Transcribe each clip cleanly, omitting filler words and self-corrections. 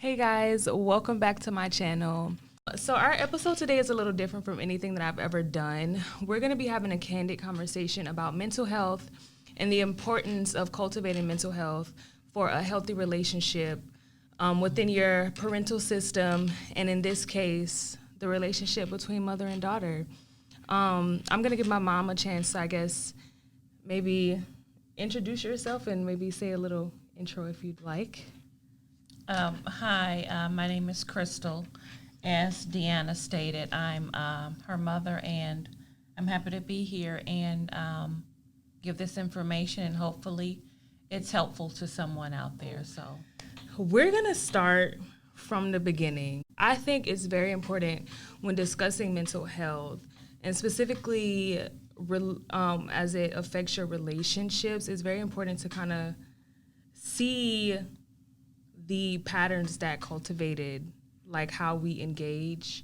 Hey guys, welcome back to my channel. So our episode today is a little different from anything that I've ever done. We're going to be having a candid conversation about mental health and the importance of cultivating mental health for a healthy relationship within your parental system, and in this case, the relationship between mother and daughter. I'm going to give my mom a chance to, I guess, maybe introduce yourself and maybe say a little intro if you'd like. Hi, my name is Crystal. As Deanna stated, I'm her mother, and I'm happy to be here and give this information, and hopefully it's helpful to someone out there. So We're going to start from the beginning. I think it's very important when discussing mental health, and specifically as it affects your relationships, it's very important to kind of see the patterns that cultivated, like how we engage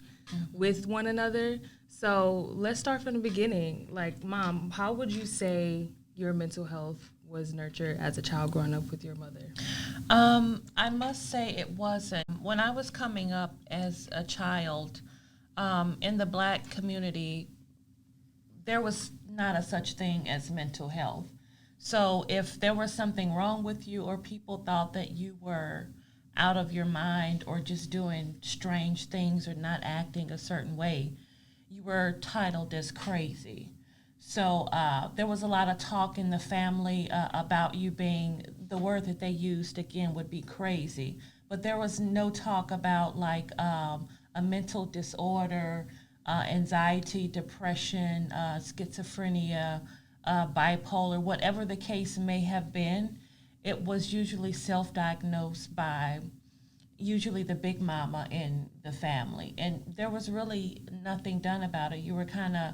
with one another. So let's start from the beginning. Like, Mom, how would you say your mental health was nurtured as a child growing up with your mother? I must say it wasn't. When I was coming up as a child in the Black community, there was not a such thing as mental health. So if there was something wrong with you, or people thought that you were out of your mind or just doing strange things or not acting a certain way, you were titled as crazy. So there was a lot of talk in the family about you being, the word that they used again would be crazy. But there was no talk about like a mental disorder, anxiety, depression, schizophrenia, bipolar, whatever the case may have been. It was usually self-diagnosed by usually the big mama in the family, and there was really nothing done about it. You were kind of,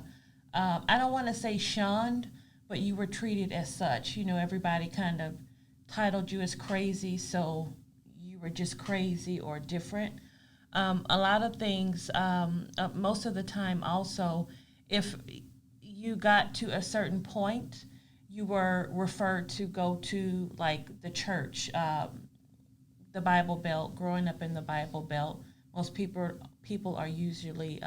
I don't want to say shunned, but you were treated as such. You know, everybody kind of titled you as crazy, so you were just crazy or different. A lot of things, most of the time also, if you got to a certain point, you were referred to go to like the church, the Bible Belt. Growing up in the Bible Belt, most people are usually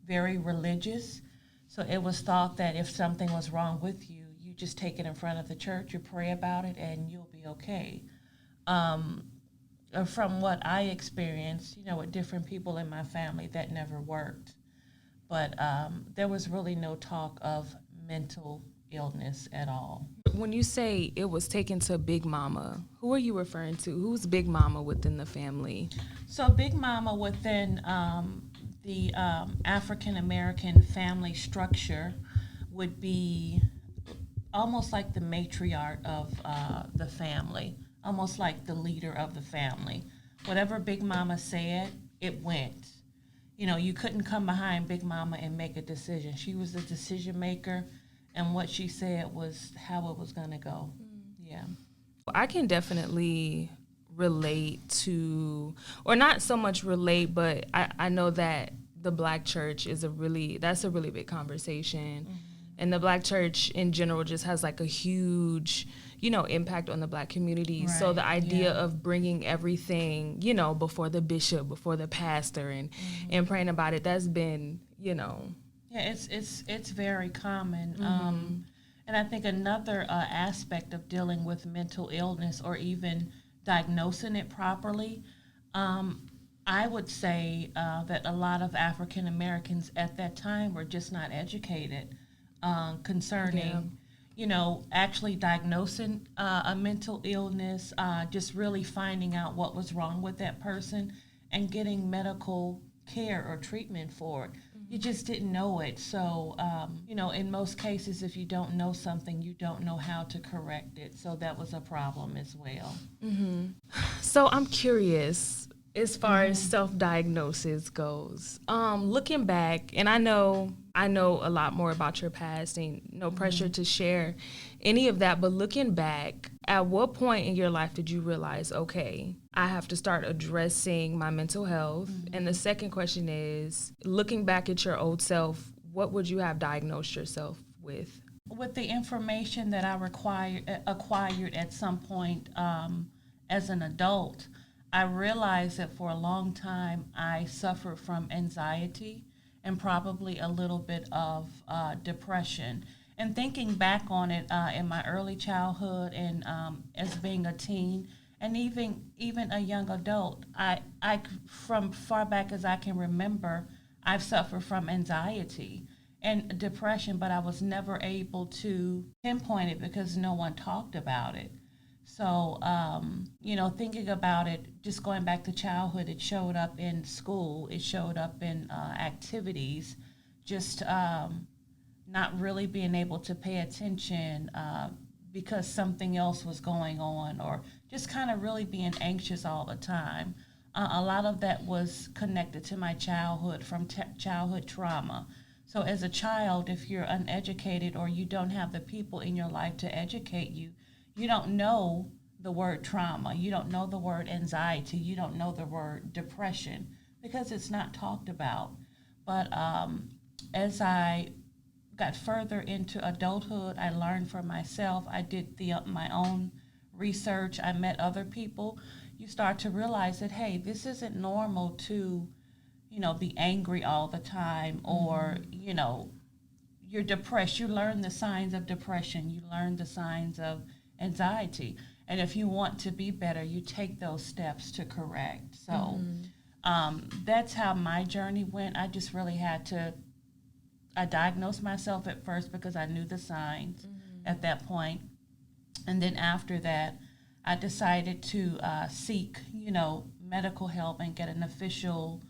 very religious. So it was thought that if something was wrong with you, you just take it in front of the church, you pray about it, and you'll be okay. From what I experienced, you know, with different people in my family, that never worked. But there was really no talk of mental illness at all. When you say it was taken to Big Mama, who are you referring to? Who's Big Mama within the family? So Big Mama within the African American family structure would be almost like the matriarch of the family, almost like the leader of the family. Whatever Big Mama said, it went. You know, you couldn't come behind Big Mama and make a decision. She was the decision maker, and what she said was how it was going to go. Yeah. I can definitely relate to, or not so much relate, but I know that the Black church is that's a really big conversation. Mm-hmm. And the Black church in general just has like a huge, impact on the Black community. Right. So the idea of bringing everything, before the bishop, before the pastor, and praying about it, that's been, Yeah, it's very common. Mm-hmm. And I think another aspect of dealing with mental illness, or even diagnosing it properly, I would say that a lot of African Americans at that time were just not educated concerning, actually diagnosing a mental illness, just really finding out what was wrong with that person and getting medical care or treatment for it. You just didn't know it. So, in most cases, if you don't know something, you don't know how to correct it. So that was a problem as well. Mm-hmm. So I'm curious, as far as self-diagnosis goes, looking back, and I know a lot more about your past, and no pressure to share any of that, but looking back, at what point in your life did you realize, okay, I have to start addressing my mental health? And the second question is, looking back at your old self, what would you have diagnosed yourself with? With the information that I acquired at some point as an adult, I realized that for a long time I suffered from anxiety and probably a little bit of depression. And thinking back on it in my early childhood and as being a teen and even a young adult, I from far back as I can remember, I've suffered from anxiety and depression, but I was never able to pinpoint it because no one talked about it. So, thinking about it, just going back to childhood, it showed up in school, it showed up in activities, just not really being able to pay attention because something else was going on, or just kind of really being anxious all the time. A lot of that was connected to my childhood from childhood trauma. So, as a child, if you're uneducated or you don't have the people in your life to educate you, you don't know the word trauma, you don't know the word anxiety, you don't know the word depression because it's not talked about. But as I got further into adulthood, I learned for myself. I did my own research. I met other people. You start to realize that, hey, this isn't normal to, be angry all the time, or, you're depressed. You learn the signs of depression. You learn the signs of anxiety. And if you want to be better, you take those steps to correct. So that's how my journey went. I just really had to, I diagnosed myself at first because I knew the signs at that point. And then after that, I decided to seek, medical help and get an official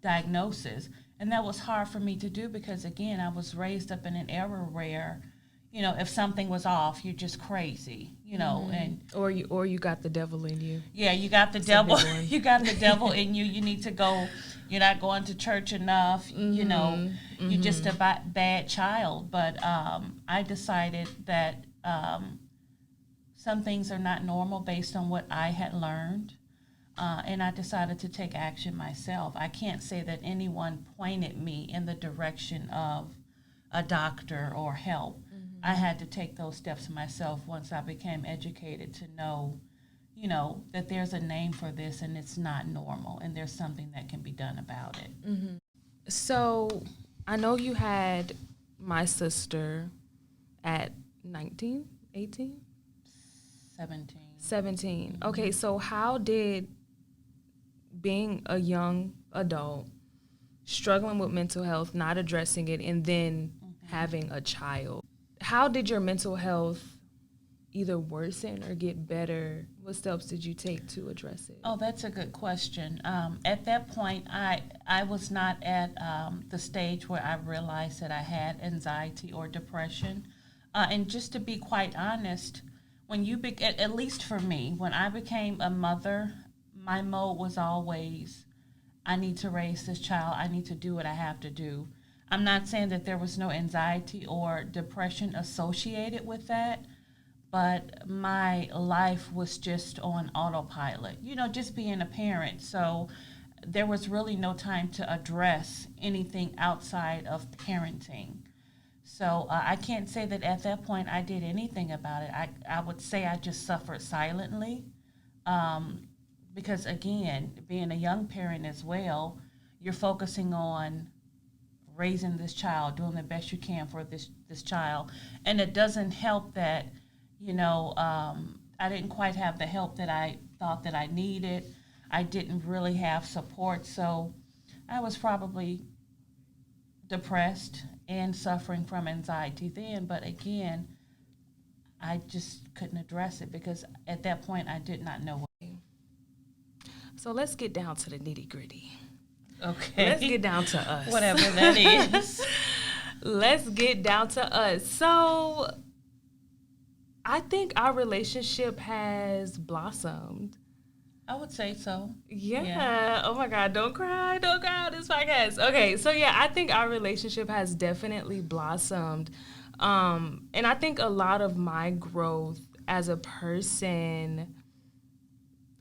diagnosis. And that was hard for me to do because, again, I was raised up in an era where, if something was off, you're just crazy, and or you got the devil in you. Yeah, you got the devil. You got the devil in you. You need to go. You're not going to church enough. You're just a bad child. But I decided that some things are not normal based on what I had learned. And I decided to take action myself. I can't say that anyone pointed me in the direction of a doctor or help. I had to take those steps myself once I became educated to know, that there's a name for this and it's not normal and there's something that can be done about it. So I know you had my sister at 19, 18? 17. Okay, so how did being a young adult, struggling with mental health, not addressing it, and then having a child, how did your mental health either worsen or get better? What steps did you take to address it? Oh, that's a good question. At that point, I was not at the stage where I realized that I had anxiety or depression. And just to be quite honest, when at least for me, when I became a mother, my mode was always, I need to raise this child. I need to do what I have to do. I'm not saying that there was no anxiety or depression associated with that, but my life was just on autopilot, just being a parent. So there was really no time to address anything outside of parenting. So I can't say that at that point I did anything about it. I would say I just suffered silently because, again, being a young parent as well, you're focusing on raising this child, doing the best you can for this child. And it doesn't help that, I didn't quite have the help that I thought that I needed. I didn't really have support. So I was probably depressed and suffering from anxiety then. But again, I just couldn't address it because at that point I did not know what. So let's get down to the nitty gritty. Okay. Let's get down to us. Whatever that is. Let's get down to us. So I think our relationship has blossomed. I would say so. Yeah. Oh my God, don't cry on this podcast. Okay, so yeah, I think our relationship has definitely blossomed. And I think a lot of my growth as a person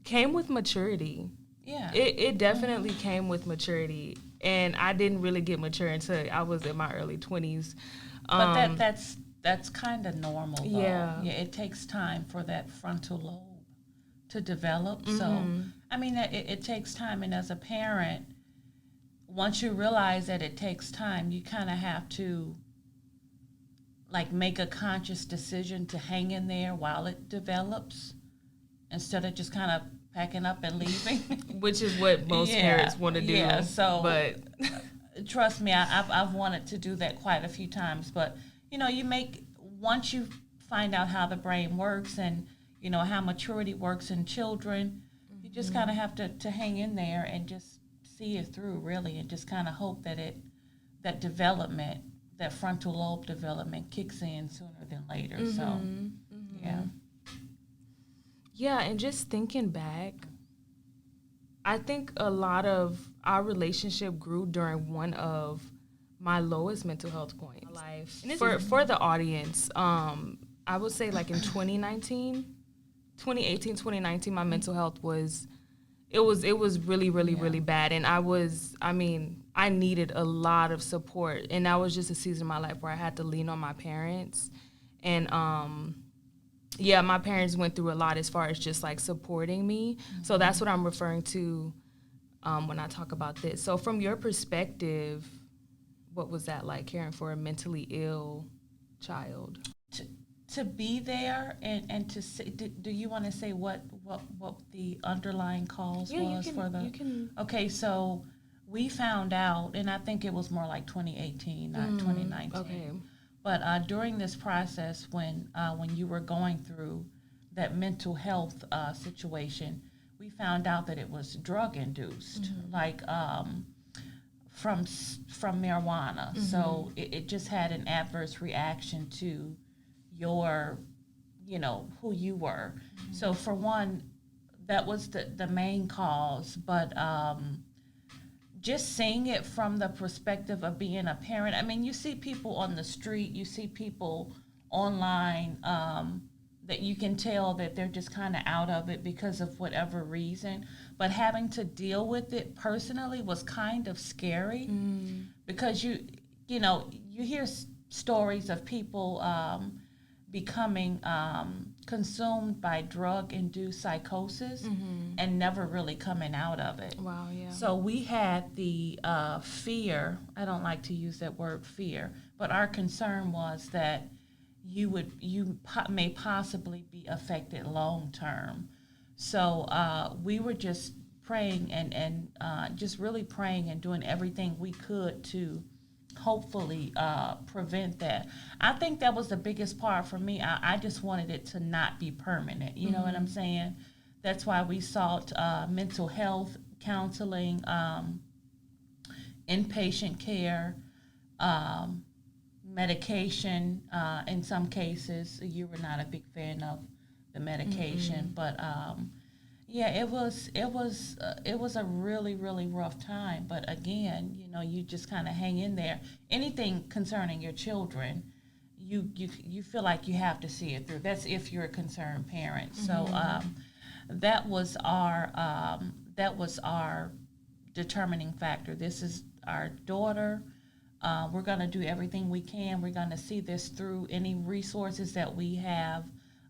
came with maturity. Yeah. It definitely came with maturity. And I didn't really get mature until I was in my early 20s. But that's kind of normal, though. Yeah. Yeah, it takes time for that frontal lobe to develop. So I mean, it takes time, and as a parent, once you realize that it takes time, you kind of have to like make a conscious decision to hang in there while it develops instead of just kind of packing up and leaving. Which is what most parents want to do. Yeah, so but trust me, I've wanted to do that quite a few times. But, once you find out how the brain works and, how maturity works in children, you just kind of have to hang in there and just see it through, really, and just kind of hope that development, that frontal lobe development kicks in sooner than later. So, yeah. Yeah, and just thinking back, I think a lot of our relationship grew during one of my lowest mental health points. Life. For the audience, I would say like in 2018, 2019, my mental health was really, really, really bad. And I needed a lot of support. And that was just a season of my life where I had to lean on my parents. And, my parents went through a lot as far as just like supporting me. Mm-hmm. So that's what I'm referring to when I talk about this. So from your perspective, what was that like, caring for a mentally ill child? To be there and to say, do you want to say what the underlying cause was for the? You can. Okay, so we found out, and I think it was more like 2018, not 2019. Okay. But during this process, when you were going through that mental health situation, we found out that it was drug induced, like from marijuana. Mm-hmm. So it just had an adverse reaction to your, who you were. Mm-hmm. So for one, that was the main cause. But just seeing it from the perspective of being a parent, I mean, you see people on the street, you see people online that you can tell that they're just kind of out of it because of whatever reason. But having to deal with it personally was kind of scary because you hear stories of people becoming consumed by drug-induced psychosis and never really coming out of it. Wow, yeah. So we had the fear, I don't like to use that word fear, but our concern was that you may possibly be affected long-term. So we were just praying and just really praying and doing everything we could to hopefully prevent that. I think that was the biggest part for me. I just wanted it to not be permanent. You know what I'm saying? That's why we sought mental health counseling, inpatient care, medication. In some cases, you were not a big fan of the medication, but it was a really, really rough time. But again, you just kind of hang in there. Anything concerning your children, you feel like you have to see it through. That's if you're a concerned parent. So that was our determining factor. This is our daughter. We're going to do everything we can. We're going to see this through. Any resources that we have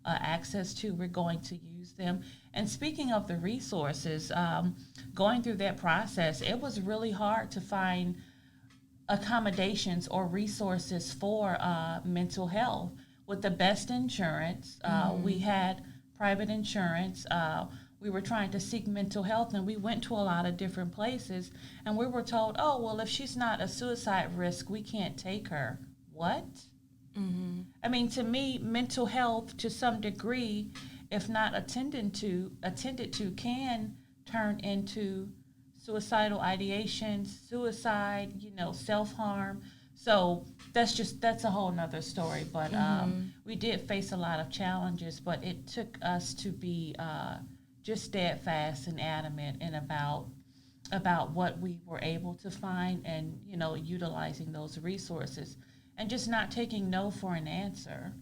access to, we're going to use them. And speaking of the resources, going through that process, it was really hard to find accommodations or resources for mental health. With the best insurance, we had private insurance. We were trying to seek mental health, and we went to a lot of different places, and we were told, oh, well, if she's not a suicide risk, we can't take her. What? I mean, to me, mental health, to some degree, if not attended to, can turn into suicidal ideation, suicide, self-harm. So that's a whole nother story. But we did face a lot of challenges, but it took us to be just steadfast and adamant and about what we were able to find and, utilizing those resources and just not taking no for an answer.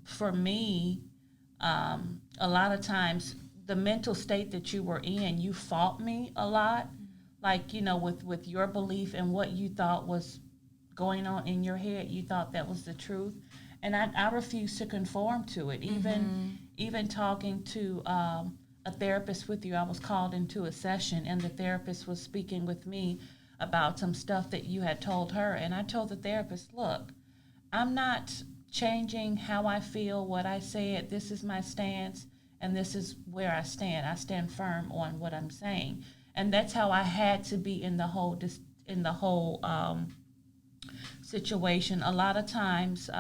For me, a lot of times the mental state that you were in, you fought me a lot, like, with your belief and what you thought was going on in your head. You thought that was the truth. And I refused to conform to it. Even talking to a therapist with you. I was called into a session, and the therapist was speaking with me about some stuff that you had told her. And I told the therapist, look, I'm not changing how I feel, what I said. This is my stance, and this is where I stand. I stand firm on what I'm saying. And that's how I had to be in the whole situation. A lot of times,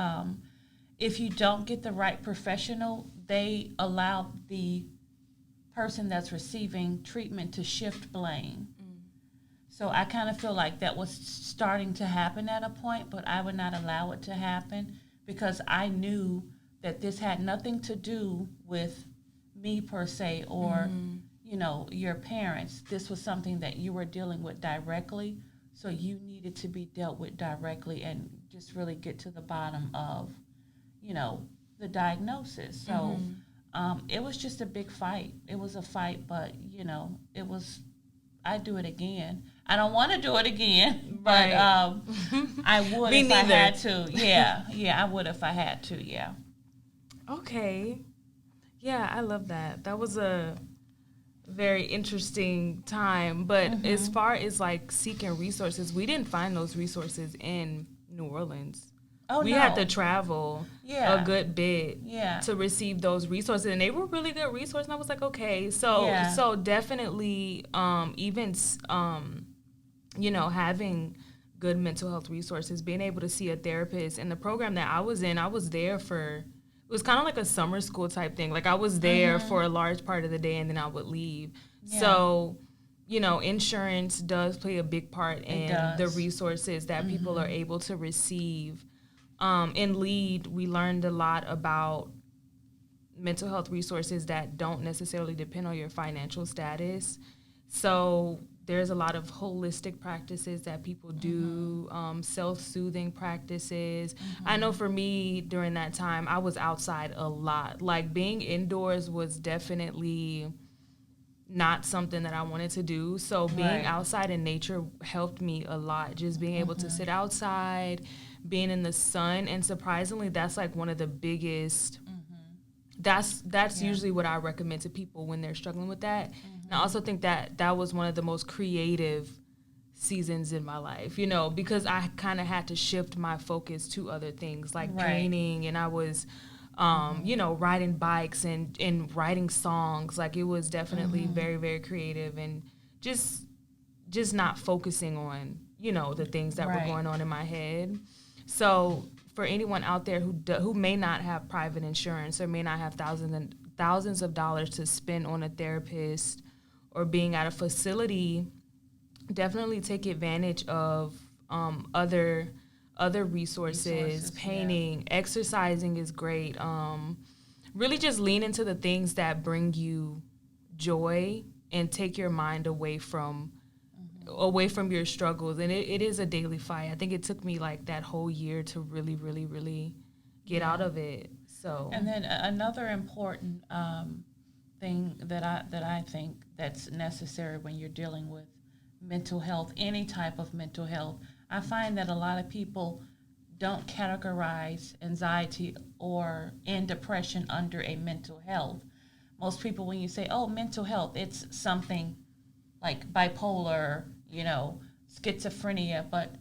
if you don't get the right professional, they allow the person that's receiving treatment to shift blame. So I kind of feel like that was starting to happen at a point, but I would not allow it to happen because I knew that this had nothing to do with me per se or, your parents. This was something that you were dealing with directly, so you needed to be dealt with directly and just really get to the bottom of, the diagnosis. So it was just a big fight. It was a fight, but, I'd do it again. I don't want to do it again, but I would if I had to. Yeah, I would if I had to, yeah. Okay. Yeah, I love that. That was a very interesting time. But as far as like seeking resources, we didn't find those resources in New Orleans. Oh, we no. had to travel a good bit to receive those resources, and they were really good resources. And I was like, okay, so definitely, even having good mental health resources, being able to see a therapist. And the program that I was in, I was there for. It was kind of like a summer school type thing. Like I was there for a large part of the day, and then I would leave. Yeah. So, insurance does play a big part in the resources that people are able to receive. In LEAD, we learned a lot about mental health resources that don't necessarily depend on your financial status. So there's a lot of holistic practices that people do, self-soothing practices. I know for me, during that time, I was outside a lot. Like, being indoors was definitely not something that I wanted to do. So being outside in nature helped me a lot. Just being able to sit outside, being in the sun, and surprisingly, that's like one of the biggest. That's usually what I recommend to people when they're struggling with that. And I also think that was one of the most creative seasons in my life, because I kind of had to shift my focus to other things like painting, and I was, riding bikes and writing songs. Like, it was definitely very, very creative, and just not focusing on, the things that were going on in my head. So for anyone out there who may not have private insurance or may not have thousands of dollars to spend on a therapist or being at a facility, definitely take advantage of other resources. Painting, exercising is great. Really just lean into the things that bring you joy and take your mind away from your struggles. And it is a daily fight. I think it took me like that whole year to really, really, really get out of it. So, and then another important thing that I think that's necessary when you're dealing with mental health, any type of mental health, I find that a lot of people don't categorize anxiety and depression under a mental health. Most people, when you say, oh, mental health, it's something like bipolar, schizophrenia, but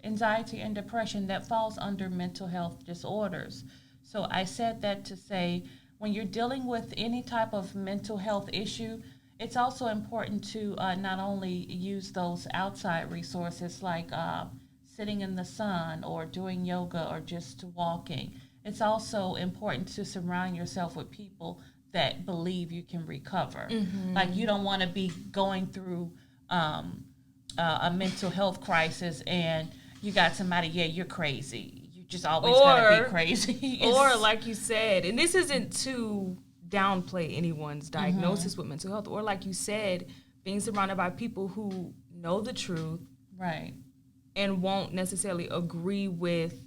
anxiety and depression, that falls under mental health disorders. So I said that to say, when you're dealing with any type of mental health issue, it's also important to not only use those outside resources like sitting in the sun or doing yoga or just walking. It's also important to surround yourself with people that believe you can recover. Like, you don't want to be going through a mental health crisis and you got somebody, you're crazy. You just always gotta be crazy. Or like you said, and this isn't to downplay anyone's diagnosis with mental health, or like you said, being surrounded by people who know the truth, and won't necessarily agree with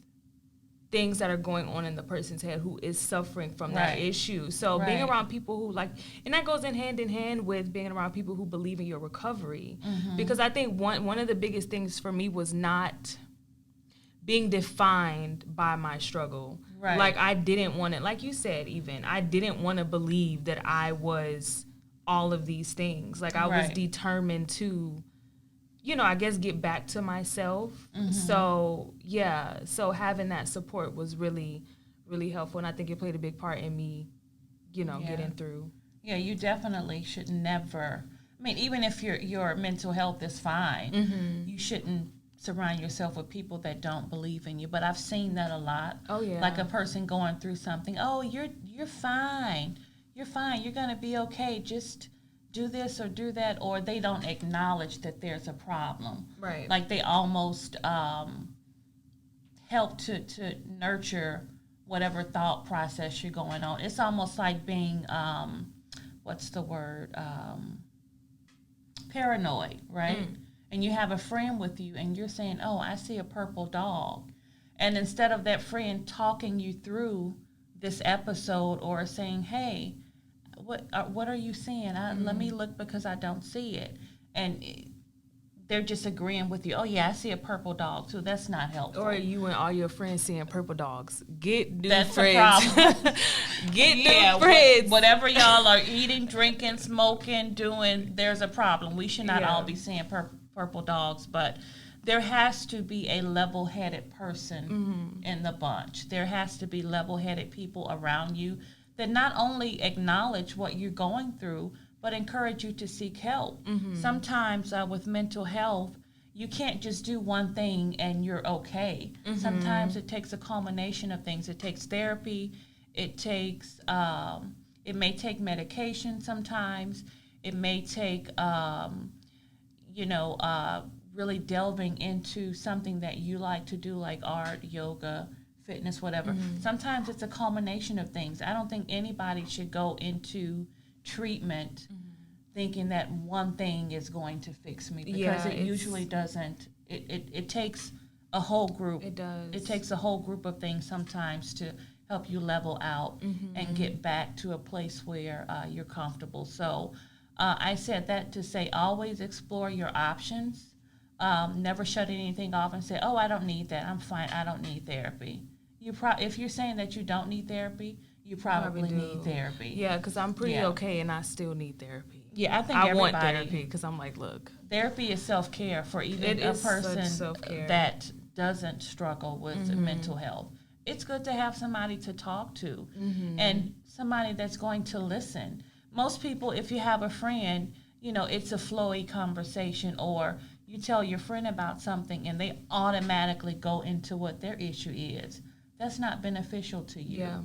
things that are going on in the person's head who is suffering from that issue. So being around people who and that goes hand in hand with being around people who believe in your recovery. Because I think one of the biggest things for me was not being defined by my struggle. Like, I didn't want to, like you said, even, I didn't want to believe that I was all of these things. Like I was Right. determined to, I guess get back to myself. Mm-hmm. So yeah, so having that support was really, really helpful, and I think it played a big part in me, Yeah. getting through. Yeah, you definitely should never. I mean, even if your mental health is fine, you shouldn't surround yourself with people that don't believe in you. But I've seen that a lot. Oh yeah, Like a person going through something. Oh, you're fine. You're fine. You're gonna be okay. Just do this or do that, or they don't acknowledge that there's a problem. right. Like they almost help to nurture whatever thought process you're going on. It's almost like being what's the word? Paranoid, right? And you have a friend with you and you're saying, oh, I see a purple dog. And instead of that friend talking you through this episode or saying, hey, what are you seeing? Let me look because I don't see it. And they're just agreeing with you. Oh, yeah, I see a purple dog, so that's not helpful. Or you and all your friends seeing purple dogs. Get new That's friends. a problem. Get new friends. Whatever y'all are eating, drinking, smoking, doing, there's a problem. We should not Yeah. all be seeing purple dogs, but there has to be a level-headed person in the bunch. There has to be level-headed people around you that not only acknowledge what you're going through, but encourage you to seek help. Sometimes with mental health, you can't just do one thing and you're okay. Sometimes it takes a culmination of things. It takes therapy. It takes, it may take medication sometimes. It may take, really delving into something that you like to do, like art, yoga, fitness, whatever. Sometimes it's a culmination of things. I don't think anybody should go into treatment thinking that one thing is going to fix me, because it usually doesn't. It takes a whole group. It does. It takes a whole group of things sometimes to help you level out and get back to a place where you're comfortable. So I said that to say always explore your options. Never shut anything off and say, oh, I don't need that. I'm fine. I don't need therapy. If you're saying that you don't need therapy, you probably need therapy. Yeah, because I'm pretty okay and I still need therapy. Yeah, I think I everybody. want therapy because I'm like, look. Therapy is self-care for even a person that doesn't struggle with mental health. It's good to have somebody to talk to and somebody that's going to listen. Most people, if you have a friend, it's a flowy conversation, or you tell your friend about something and they automatically go into what their issue is. That's not beneficial to you. Yeah.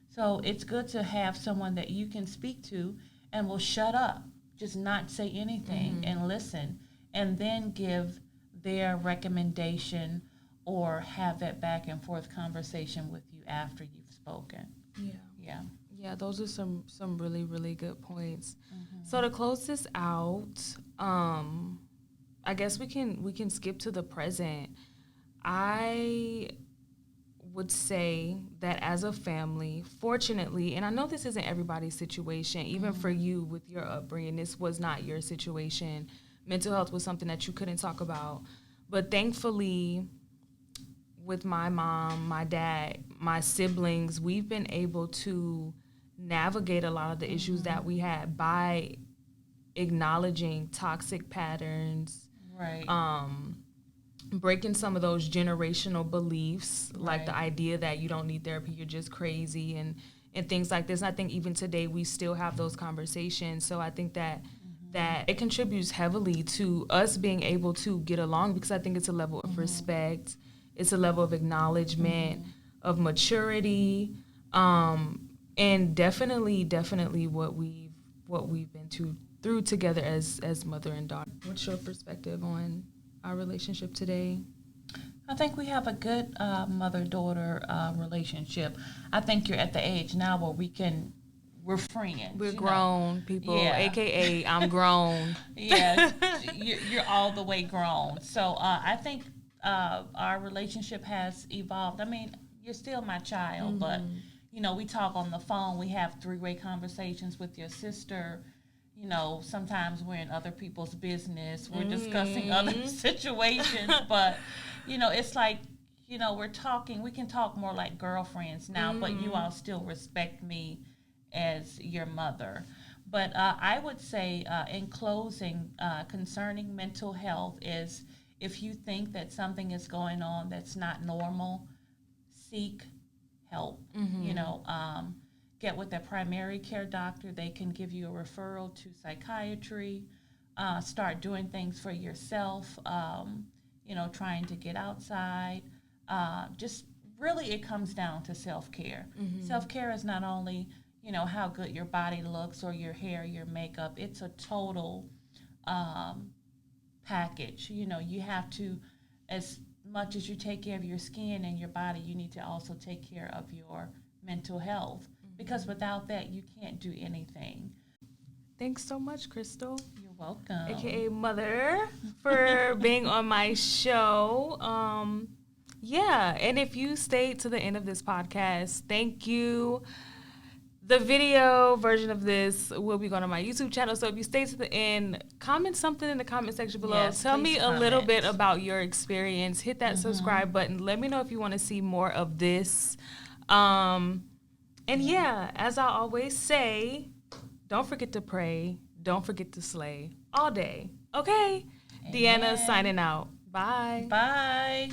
So it's good to have someone that you can speak to and will shut up, just not say anything and listen, and then give their recommendation or have that back and forth conversation with you after you've spoken. Yeah. Yeah. Yeah, those are some really, really good points. So to close this out, I guess we can skip to the present. I would say that as a family, fortunately, and I know this isn't everybody's situation, even for you with your upbringing, this was not your situation. Mental health was something that you couldn't talk about. But thankfully, with my mom, my dad, my siblings, we've been able to navigate a lot of the issues that we had by acknowledging toxic patterns, Right. breaking some of those generational beliefs, like Right. the idea that you don't need therapy, you're just crazy, and things like this. And I think even today we still have those conversations. So I think that it contributes heavily to us being able to get along, because I think it's a level of respect, it's a level of acknowledgement, of maturity, and definitely what we've been through together as mother and daughter. What's your perspective on our relationship today? I think we have a good mother-daughter relationship. I think you're at the age now where we're friends. We're grown people, Yeah. AKA I'm grown. Yeah, you're all the way grown. So I think our relationship has evolved. I mean, you're still my child, but we talk on the phone. We have three-way conversations with your sister. Sometimes we're in other people's business. We're discussing other situations, but it's like, we're talking. We can talk more like girlfriends now, but you all still respect me as your mother. But I would say, in closing, concerning mental health, is if you think that something is going on that's not normal, seek help. You know, get with a primary care doctor. They can give you a referral to psychiatry. Start doing things for yourself. You know, trying to get outside. Just really, it comes down to self-care. Self-care is not only, you know, how good your body looks or your hair, your makeup. It's a total package. You know, you have to, as much as you take care of your skin and your body, you need to also take care of your mental health, because without that, you can't do anything. Thanks so much, Crystal, You're welcome. aka Mother, for being on my show. Yeah, and if you stayed to the end of this podcast, thank you. The video version of this will be going on my YouTube channel. So if you stay to the end, comment something in the comment section below. Yes, Tell me a little comment. bit about your experience. Hit that subscribe button. Let me know if you want to see more of this. And yeah, as I always say, don't forget to pray. Don't forget to slay all day. Okay? Amen. Deanna signing out. Bye. Bye.